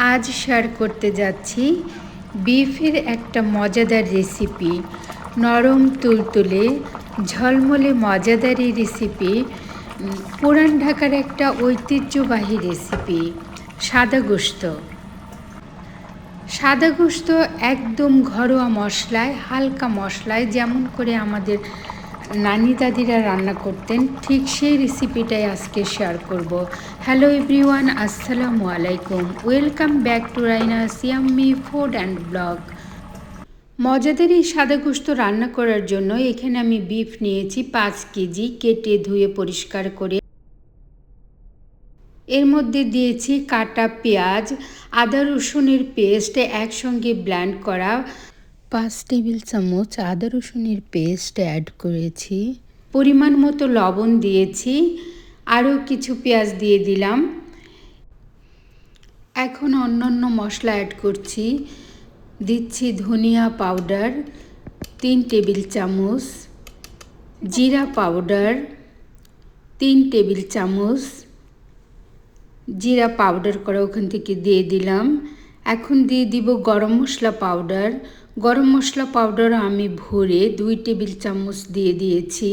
আজ শেয়ার করতে যাচ্ছি বিফের একটা মজাদার রেসিপি। নরম তুলতুলে ঝলমলে মজাদার এই রেসিপি পুরান ঢাকার একটা ঐতিহ্যবাহী রেসিপি সাদা গোশত। সাদা গোশত একদম ঘরোয়া মশলায়, হালকা মশলায় যেমন করে আমাদের নানি দাদিরা রান্না করতেন, ঠিক সেই রেসিপিটাই আজকে শেয়ার করব। হ্যালো এভরিওয়ান, আসসালামু আলাইকুম। Welcome back to রাইনাস yummy food and blog. মজাদার এই সাদা গোশত রান্না করার জন্য এখানে আমি বিফ নিয়েছি 5 কেজি, কেটে ধুয়ে পরিষ্কার করে। এর মধ্যে দিয়েছি কাটা পেঁয়াজ, আদা রসুনের পেস্ট একসঙ্গে ব্লেন্ড করা 5 টেবিল চামচ আদা রসুনের পেস্ট অ্যাড করেছি। পরিমাণ মতো লবণ দিয়েছি, আরও কিছু পেঁয়াজ দিয়ে দিলাম। এখন অন্যান্য মশলা অ্যাড করছি। দিচ্ছি ধনিয়া পাউডার 3 টেবিল চামচ, জিরা পাউডার 3 টেবিল চামচ, জিরা পাউডার করা ওখান থেকে দিয়ে দিলাম। এখন দিয়ে দিব গরম মশলা পাউডার। গরম মশলা পাউডার আমি ভরে 2 টেবিল চামচ দিয়ে দিয়েছি।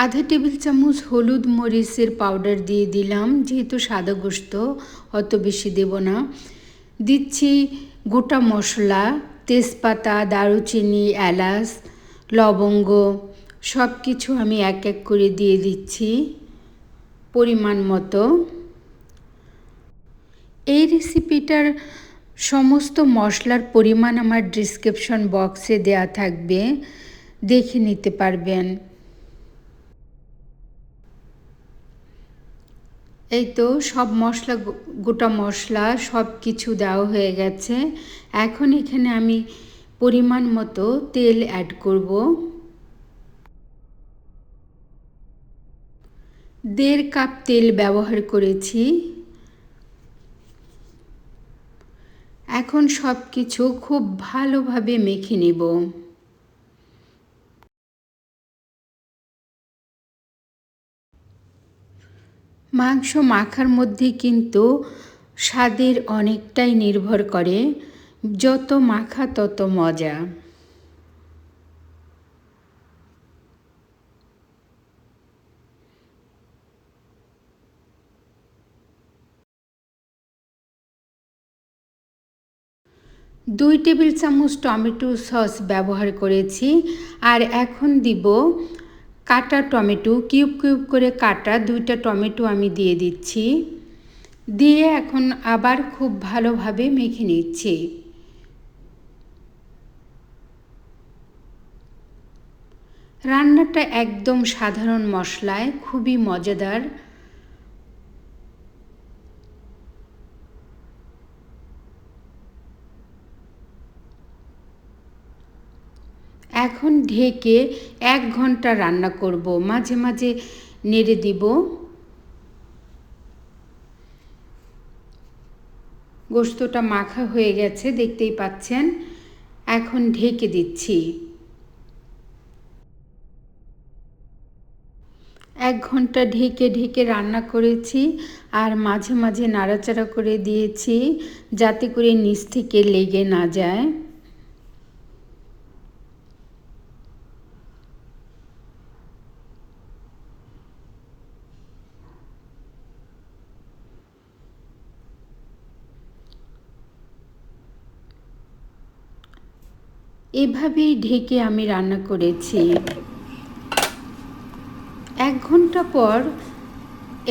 আধা টেবিল চামচ হলুদ মরিচের পাউডার দিয়ে দিলাম, যেহেতু সাদা গোশত অত বেশি দেব না। দিচ্ছি গোটা মশলা, তেজপাতা, দারুচিনি, এলাচ, লবঙ্গ সব কিছু আমি এক এক করে দিয়ে দিচ্ছি পরিমাণ মতো। এই রেসিপিটার সমস্ত মশলার পরিমাণ আমার ডিসক্রিপশন বক্সে দেয়া থাকবে, দেখে নিতে পারবেন। এই তো সব মশলা, গোটা মশলা সব কিছু দেওয়া হয়ে গেছে। এখন এখানে আমি পরিমাণ মতো তেল অ্যাড করব। 1.5 কাপ তেল ব্যবহার করেছি। এখন সব কিছু খুব ভালোভাবে মেখে নেব। মাংস মাখার মধ্যে কিন্তু স্বাদের অনেকটাই নির্ভর করে, যত মাখা তত মজা। দুই টেবিল চামচ টমেটো সস ব্যবহার করেছি। আর এখন দিব কাটা টমেটো, কিউব কিউব করে কাটা 2টা টমেটো আমি দিয়ে দিচ্ছি। দিয়ে এখন আবার খুব ভালোভাবে মেখে নিচ্ছি। রান্নাটা একদম সাধারণ মশলায় খুবই মজাদার। এখন ঢেকে 1 ঘন্টা রান্না করব, মাঝে মাঝে নেড়ে দিব। গোশতটা মাখা হয়ে গেছে, দেখতেই পাচ্ছেন। এখন ঢেকে দিচ্ছি। 1 ঘন্টা ঢেকে ঢেকে রান্না করেছি, আর মাঝে মাঝে নাড়াচাড়া করে দিয়েছি যাতে করে নিচ থেকে লেগে না যায়। এভাবেই ঢেকে আমি রান্না করেছি। 1 ঘন্টা পর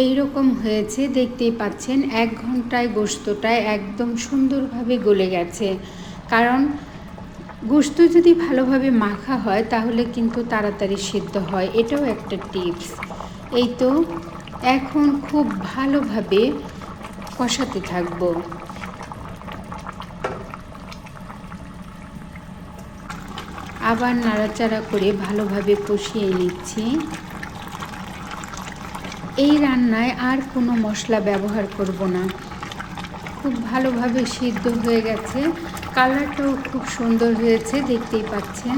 এই রকম হয়েছে, দেখতেই পাচ্ছেন। 1 ঘন্টায় গোশতটায় একদম সুন্দরভাবে গলে গেছে। কারণ গোশত যদি ভালোভাবে মাখা হয় তাহলে কিন্তু তাড়াতাড়ি সিদ্ধ হয়, এটাও একটা টিপস। এই তো এখন খুব ভালোভাবে কষাতে থাকবো। আবার নাড়াচাড়া করে ভালোভাবে কষিয়ে নিচ্ছি। এই রান্নায় আর কোনো মশলা ব্যবহার করব না। খুব ভালোভাবে সিদ্ধ হয়ে গেছে, কালারটাও খুব সুন্দর হয়েছে, দেখতেই পাচ্ছেন।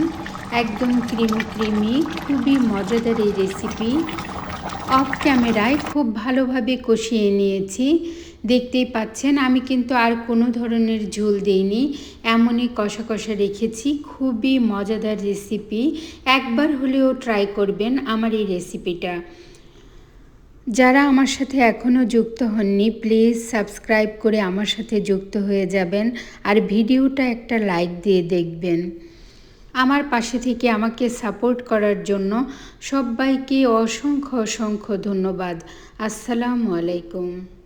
একদম ক্রিমি ক্রিমি, খুবই মজাদার এই রেসিপি। অফ ক্যামেরায় খুব ভালোভাবে কষিয়ে নিয়েছি। দেখতেই পাচ্ছেন আমি কিন্তু আর কোনো ধরনের ঝোল দিইনি, এমনই কষা কষা রেখেছি। খুবই মজাদার রেসিপি, একবার হলেও ট্রাই করবেন আমার এই রেসিপিটা। যারা আমার সাথে এখনও যুক্ত হননি প্লিজ সাবস্ক্রাইব করে আমার সাথে যুক্ত হয়ে যাবেন, আর ভিডিওটা একটা লাইক দিয়ে দেখবেন। আমার পাশে থেকে আমাকে সাপোর্ট করার জন্য সবাইকে অসংখ্য অসংখ্য ধন্যবাদ। আসসালামু আলাইকুম।